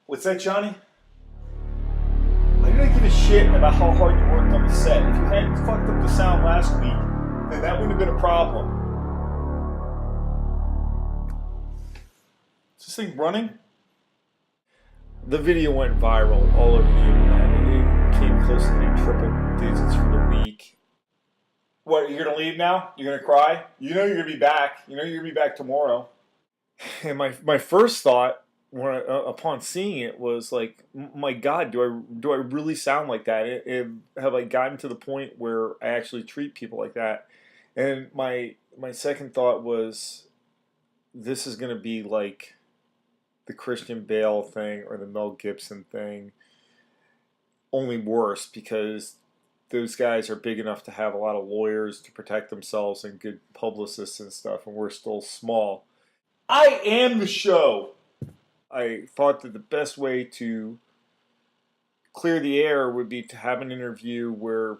What's that, Johnny? I didn't give a shit about how hard you worked on the set. If you hadn't fucked up the sound last week, then that wouldn't have been a problem. Is this thing running? The video went viral all over the internet. It came close to the triple digits for the week. What, you're gonna leave now? You're gonna cry? You know you're gonna be back. You know you're gonna be back tomorrow. And my first thought upon seeing it was like, my God, do I really sound like that? Have I gotten to the point where I actually treat people like that? And my second thought was, this is going to be like the Christian Bale thing or the Mel Gibson thing, only worse, because those guys are big enough to have a lot of lawyers to protect themselves and good publicists and stuff, and we're still small. I am the show. I thought that the best way to clear the air would be to have an interview where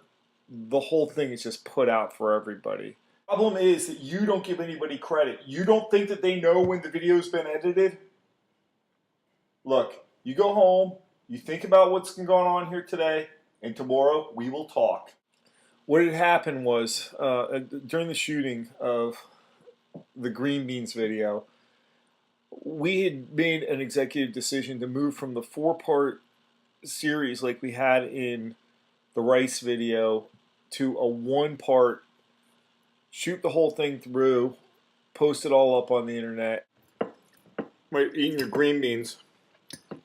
the whole thing is just put out for everybody. The problem is that you don't give anybody credit. You don't think that they know when the video's been edited? Look, you go home, you think about what's going on here today, and tomorrow we will talk. What had happened was, during the shooting of the Green Beans video, we had made an executive decision to move from the 4-part series like we had in the rice video to a 1-part, shoot the whole thing through, post it all up on the internet. When you're eating your green beans, you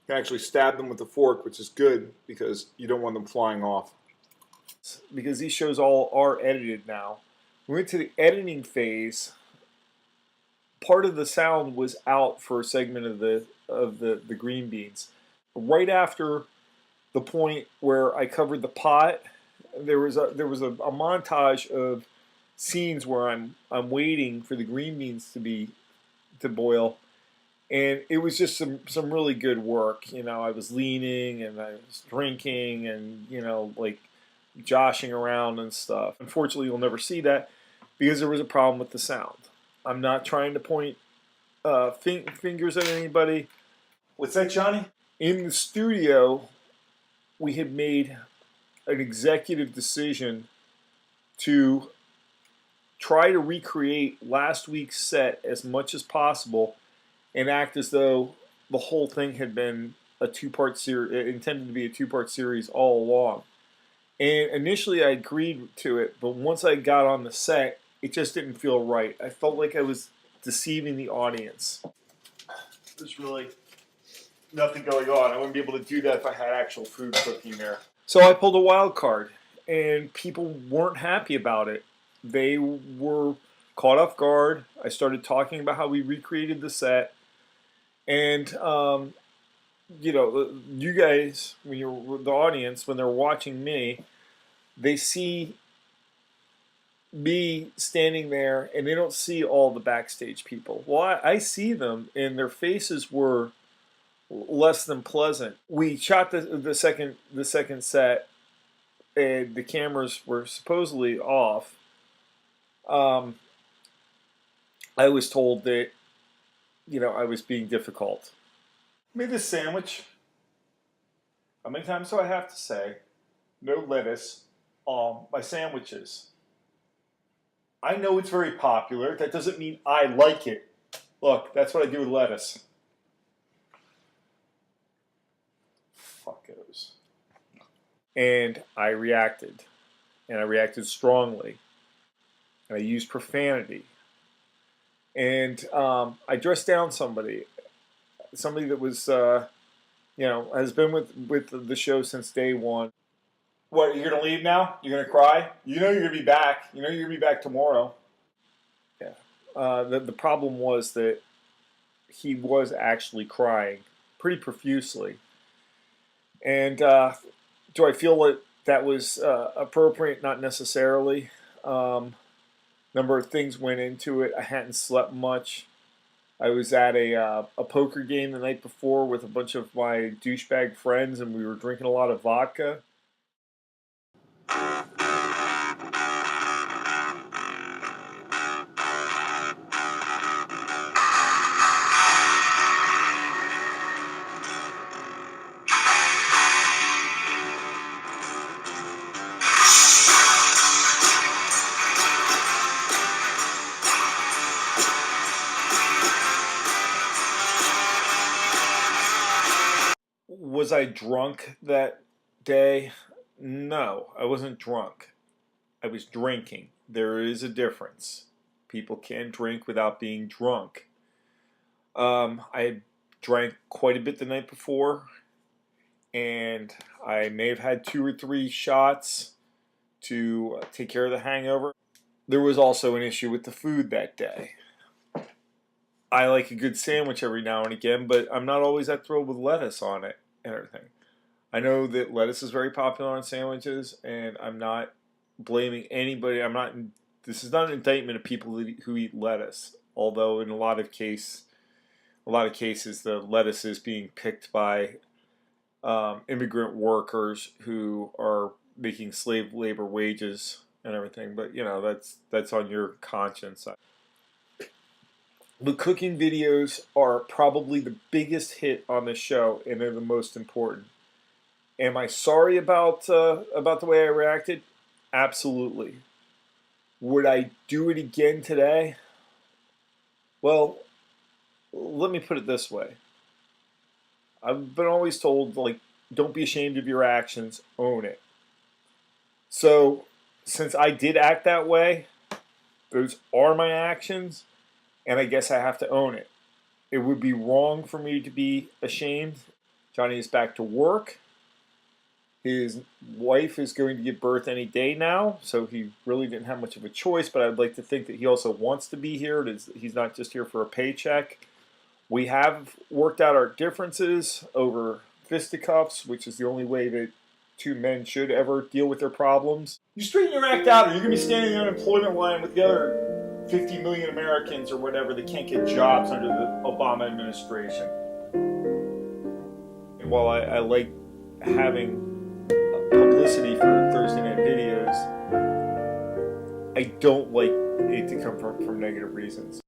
can actually stab them with a fork, which is good because you don't want them flying off. Because these shows all are edited now. We went to the editing phase. Part of the sound was out for a segment of the green beans. Right after the point where I covered the pot, there was a montage of scenes where I'm waiting for the green beans to boil, and it was just some really good work. You know, I was leaning and I was drinking and, you know, like joshing around and stuff. Unfortunately, you'll never see that because there was a problem with the sound. I'm not trying to point fingers at anybody. What's that, Johnny? In the studio, we had made an executive decision to try to recreate last week's set as much as possible and act as though the whole thing had been a 2-part series, intended to be a 2-part series all along. And initially I agreed to it, but once I got on the set, it just didn't feel right. I felt like I was deceiving the audience. There's really nothing going on. I wouldn't be able to do that if I had actual food cooking there. So I pulled a wild card, and people weren't happy about it. They were caught off guard. I started talking about how we recreated the set. And, you know, you guys, when you're the audience, when they're watching me, they see me standing there and they don't see all the backstage people. Well, I see them, and their faces were less than pleasant. We shot the second set, and the cameras were supposedly off. I was told that, you know, I was being difficult. I made this sandwich. How many times do I have to say no lettuce on my sandwiches? I know it's very popular. That doesn't mean I like it. Look, that's what I do with lettuce. Fuckos. And I reacted. And I reacted strongly. And I used profanity. And I dressed down somebody. Somebody that was, you know, has been with the show since day one. What, you're going to leave now? You're going to cry? You know you're going to be back. You know you're going to be back tomorrow. Yeah. The problem was that he was actually crying pretty profusely. And do I feel that was appropriate? Not necessarily. Number of things went into it. I hadn't slept much. I was at a poker game the night before with a bunch of my douchebag friends, and we were drinking a lot of vodka. Was I drunk that day? No, I wasn't drunk. I was drinking. There is a difference. People can drink without being drunk. I drank quite a bit the night before, and I may have had 2 or 3 shots to take care of the hangover. There was also an issue with the food that day. I like a good sandwich every now and again, but I'm not always that thrilled with lettuce on it and everything. I know that lettuce is very popular on sandwiches, and I'm not blaming anybody. This is not an indictment of people who eat lettuce, although in a lot of cases, the lettuce is being picked by immigrant workers who are making slave labor wages and everything. But that's on your conscience. The cooking videos are probably the biggest hit on the show, and they're the most important. Am I sorry about the way I reacted? Absolutely. Would I do it again today? Well, let me put it this way. I've been always told, like, don't be ashamed of your actions, own it. So, since I did act that way, those are my actions, and I guess I have to own it. It would be wrong for me to be ashamed. Johnny is back to work. His wife is going to give birth any day now, so he really didn't have much of a choice, but I'd like to think that he also wants to be here. He's not just here for a paycheck. We have worked out our differences over fisticuffs, which is the only way that two men should ever deal with their problems. You straighten your act out, or you're going to be standing in the unemployment line with the other 50 million Americans or whatever that can't get jobs under the Obama administration. And while I like having publicity for Thursday night videos, I don't like it to come from negative reasons.